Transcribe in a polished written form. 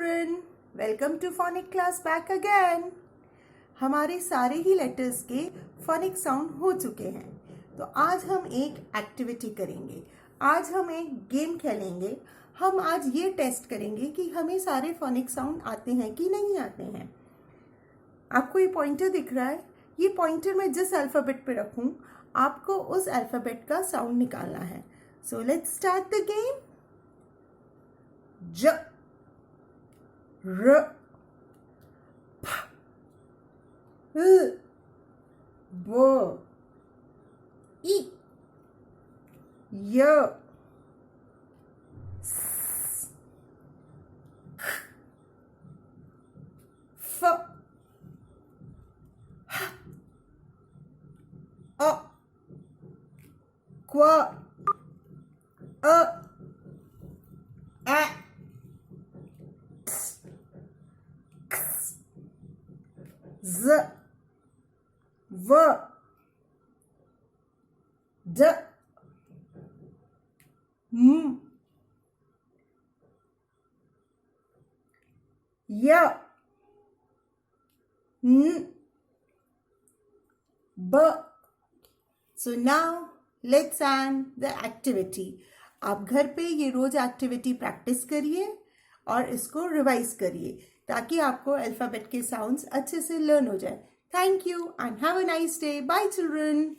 children, welcome to phonic class back again. हमारे सारे ही letters के phonic sound हो चुके हैं, तो आज हम एक एक्टिविटी करेंगे. आज हम एक गेम खेलेंगे. हम आज ये टेस्ट करेंगे कि हमें सारे phonic sound आते हैं कि नहीं आते हैं. आपको ये पॉइंटर दिख रहा है? ये पॉइंटर मैं जिस अल्फ़ाबेट पे रखूं, आपको उस अल्फ़ाबेट का साउंड निकालना है. So let's start the game. ज, र, फ, ल, ब, ई, य, स, फ, ह, अ, क्व, अ, ए, ज, व, ड, म, य, न, ब. So now let's end the activity. आप घर पे ये रोज एक्टिविटी प्रैक्टिस करिए और इसको रिवाइज करिए ताकि आपको अल्फ़ाबेट के साउंड्स अच्छे से लर्न हो जाए. Thank you and have a nice day. Bye children.